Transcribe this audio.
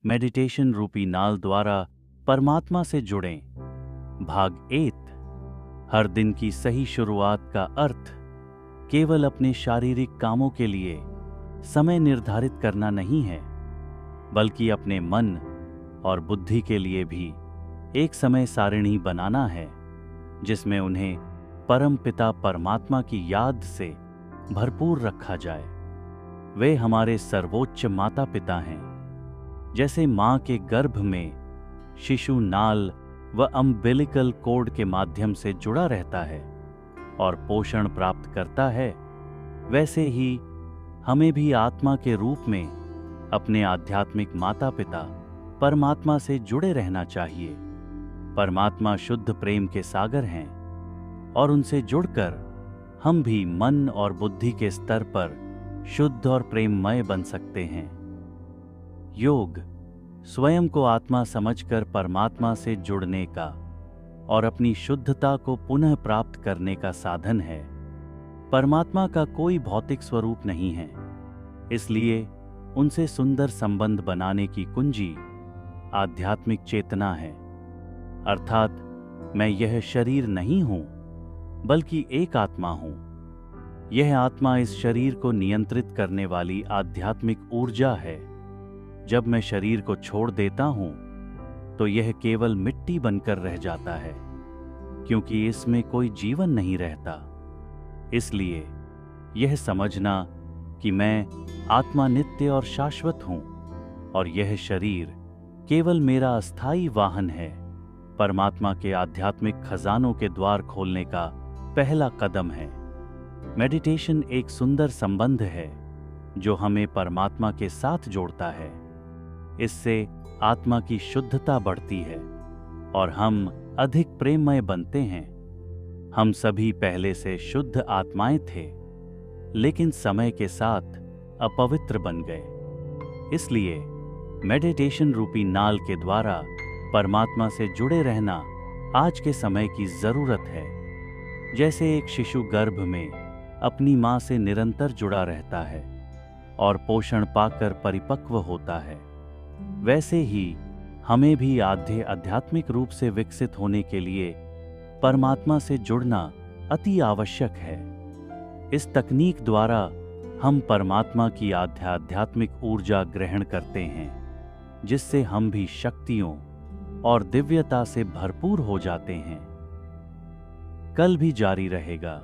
Meditation रूपी नाल द्वारा परमात्मा से जुड़ें। भाग 8। हर दिन की सही शुरुआत का अर्थ केवल अपने शारीरिक कामों के लिए समय निर्धारित करना नहीं है, बल्कि अपने मन और बुद्धि के लिए भी एक समय सारिणी बनाना है, जिसमें उन्हें परम पिता परमात्मा की याद से भरपूर रखा जाए। वे हमारे सर्वोच्च माता पिता हैं। जैसे मां के गर्भ में शिशु नाल व अम्बिलिकल कोड के माध्यम से जुड़ा रहता है और पोषण प्राप्त करता है, वैसे ही हमें भी आत्मा के रूप में अपने आध्यात्मिक माता पिता परमात्मा से जुड़े रहना चाहिए। परमात्मा शुद्ध प्रेम के सागर हैं और उनसे जुड़कर हम भी मन और बुद्धि के स्तर पर शुद्ध और प्रेममय बन सकते हैं। योग स्वयं को आत्मा समझकर परमात्मा से जुड़ने का और अपनी शुद्धता को पुनः प्राप्त करने का साधन है। परमात्मा का कोई भौतिक स्वरूप नहीं है, इसलिए उनसे सुंदर संबंध बनाने की कुंजी आध्यात्मिक चेतना है। अर्थात मैं यह शरीर नहीं हूं, बल्कि एक आत्मा हूं। यह आत्मा इस शरीर को नियंत्रित करने वाली आध्यात्मिक ऊर्जा है। जब मैं शरीर को छोड़ देता हूं, तो यह केवल मिट्टी बनकर रह जाता है, क्योंकि इसमें कोई जीवन नहीं रहता। इसलिए यह समझना कि मैं आत्मा नित्य और शाश्वत हूं और यह शरीर केवल मेरा अस्थाई वाहन है, परमात्मा के आध्यात्मिक खजानों के द्वार खोलने का पहला कदम है। मेडिटेशन एक सुंदर संबंध है जो हमें परमात्मा के साथ जोड़ता है। इससे आत्मा की शुद्धता बढ़ती है और हम अधिक प्रेममय बनते हैं। हम सभी पहले से शुद्ध आत्माएं थे, लेकिन समय के साथ अपवित्र बन गए। इसलिए मेडिटेशन रूपी नाल के द्वारा परमात्मा से जुड़े रहना आज के समय की जरूरत है। जैसे एक शिशु गर्भ में अपनी मां से निरंतर जुड़ा रहता है और पोषण पाकर परिपक्व होता है, वैसे ही हमें भी आध्यात्मिक रूप से विकसित होने के लिए परमात्मा से जुड़ना अति आवश्यक है। इस तकनीक द्वारा हम परमात्मा की आध्यात्मिक ऊर्जा ग्रहण करते हैं, जिससे हम भी शक्तियों और दिव्यता से भरपूर हो जाते हैं। कल भी जारी रहेगा।